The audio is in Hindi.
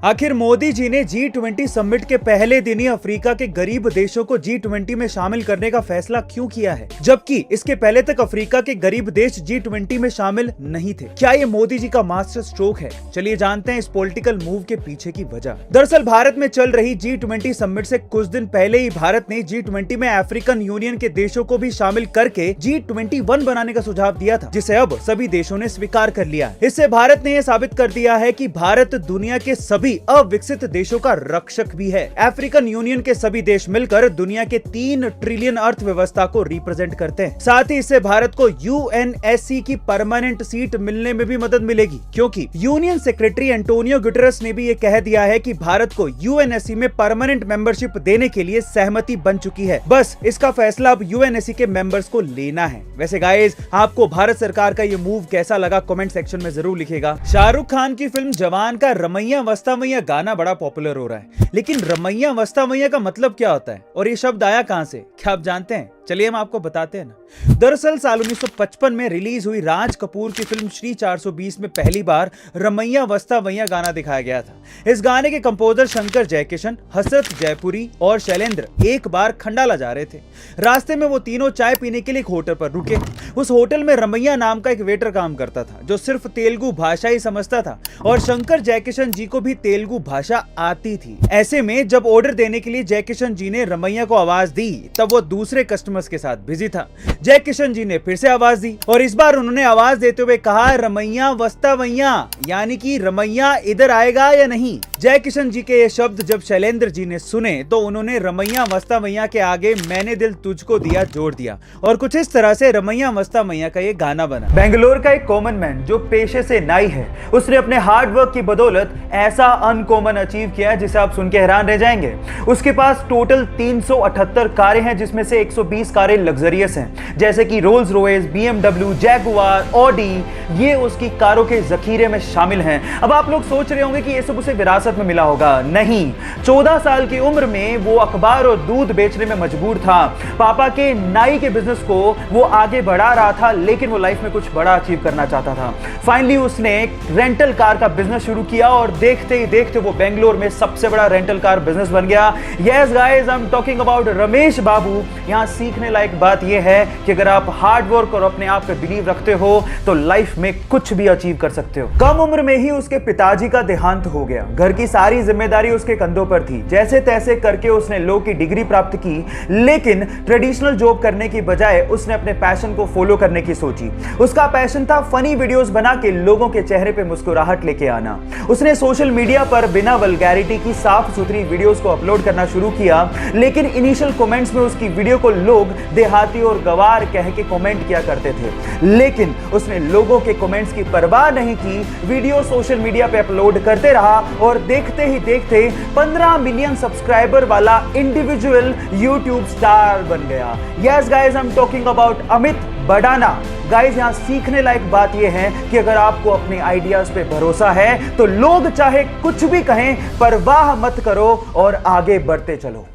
आखिर मोदी जी ने G20 समिट के पहले दिन ही अफ्रीका के गरीब देशों को G20 में शामिल करने का फैसला क्यों किया है, जबकि इसके पहले तक अफ्रीका के गरीब देश G20 में शामिल नहीं थे। क्या ये मोदी जी का मास्टर स्ट्रोक है? चलिए जानते हैं इस पॉलिटिकल मूव के पीछे की वजह। दरअसल भारत में चल रही G20 समिट से कुछ दिन पहले ही भारत ने G20 में अफ्रीकन यूनियन के देशों को भी शामिल करके G21 बनाने का सुझाव दिया था, जिसे अब सभी देशों ने स्वीकार कर लिया है। इससे भारत ने यह साबित कर दिया है कि भारत दुनिया के सभी अविकसित देशों का रक्षक भी है। अफ्रीकन यूनियन के सभी देश मिलकर दुनिया के 3 ट्रिलियन अर्थव्यवस्था को रिप्रेजेंट करते हैं। साथ ही इससे भारत को UNSC की परमानेंट सीट मिलने में भी मदद मिलेगी, क्योंकि यूनियन सेक्रेटरी एंटोनियो गुटेरेस ने भी ये कह दिया है कि भारत को UNSC में परमानेंट मेंबरशिप देने के लिए सहमति बन चुकी है। बस इसका फैसला अब UNSC के मेंबर्स को लेना है। वैसे गाइस, आपको भारत सरकार का ये मूव कैसा लगा कमेंट सेक्शन में जरूर लिखिएगा। शाहरुख खान की फिल्म जवान का रमैया वस्ता मैया गाना बड़ा पॉपुलर हो रहा है, लेकिन रमैया वस्ता मैया का मतलब क्या होता है और ये शब्द आया कहां से, क्या आप जानते हैं? चलिए हम आपको बताते हैं ना। दरअसल साल 1955 में रिलीज हुई राज कपूर की फिल्म श्री 420 में पहली बार रमैया वस्ता मैया गाना दिखाया गया था। इस गाने के कंपोजर शंकर जयकिशन, हसरत जयपुरी और शैलेंद्र एक बार खंडाला जा रहे थे। रास्ते में वो तीनों चाय पीने के लिए एक होटल पर रुके। उस होटल में रमैया नाम का एक वेटर काम करता था, जो सिर्फ तेलुगु भाषा ही समझता था और शंकर जयकिशन जी को भी तेलुगु भाषा आती थी। ऐसे में जब ऑर्डर देने के लिए जयकिशन जी ने रमैया को आवाज दी, तब वो दूसरे कस्टमर्स के साथ बिजी था। जयकिशन जी ने फिर से आवाज दी और इस बार उन्होंने आवाज देते हुए कहा, रमैया वस्ता मैया, यानी कि रमैया इधर आएगा या नहीं। जयकिशन जी के ये शब्द जब शैलेंद्र जी ने सुने तो उन्होंने रमैया वस्ता मैया के आगे मैंने दिल तुझको दिया जोड़ दिया और कुछ इस तरह से रमैया वस्ता मैया का ये गाना बना। बेंगलोर का एक कॉमन मैन जो पेशे से नाई है, उसने अपने हार्ड वर्क की बदौलत ऐसा अनकॉमन अचीव किया है जिसे आप सुन के हैरान रह जाएंगे। उसके पास टोटल 378 कारें हैं, जिसमें से 120 कारें लग्जरियस हैं, जैसे कि Rolls Royce, BMW, Jaguar, Audi, ये उसकी कारों के जखीरे में शामिल हैं। अब आप लोग सोच रहे होंगे कि ये सब उसे विरासत में मिला होगा। नहीं, 14 साल की उम्र में वो अखबार और दूध बेचने में मजबूर था। पापा के नाई के बिजनेस को वो आगे बढ़ा रहा था, लेकिन वो लाइफ में कुछ बड़ा अचीव करना चाहता था। फाइनली उसने रेंटल कार का बिजनेस शुरू किया और देखते ही देखते वो बेंगलोर में सबसे बड़ा रेंटल कार बिजनेस बन गया। Yes guys, I am talking about Ramesh Babu. यहां सीखने लायक बात यह है कि अगर आप हार्ड वर्क और अपने आप पे बिलीव रखते हो तो लाइफ में कुछ भी अचीव कर सकते हो। कम उम्र में ही उसके पिताजी का देहांत हो गया। घर की सारी जिम्मेदारी उसके कंधों पर थी। जैसे तैसे करके उसने लॉ की डिग्री प्राप्त की, लेकिन ट्रेडिशनल जॉब करने की बजाय उसने अपने पैशन को फॉलो करने की सोची। उसका पैशन था फनी वीडियोस बना के लोगों के चेहरे पे मुस्कुराहट लेके आना। उसने सोशल मीडिया पर बिना वल्गैरिटी की साफ सुथरी वीडियोस को अपलोड करना शुरू किया, लेकिन इनिशियल कमेंट्स में उसकी वीडियो को लोग देहाती और गवार कह के कमेंट किया करते थे, लेकिन उसने लोगों के कमेंट्स की परवाह नहीं की। वीडियो सोशल मीडिया पे अपलोड करते रहा और देखते ही देखते 15 मिलियन सब्सक्राइबर वाला इंडिविजुअल यूट्यूब स्टार बन गया। Yes guys, I am talking about Amit Badana. Guys, यहां सीखने लायक बात यह है कि अगर आपको अपने आइडियाज पे भरोसा है तो लोग चाहे कुछ भी कहें, परवाह मत करो और आगे बढ़ते चलो।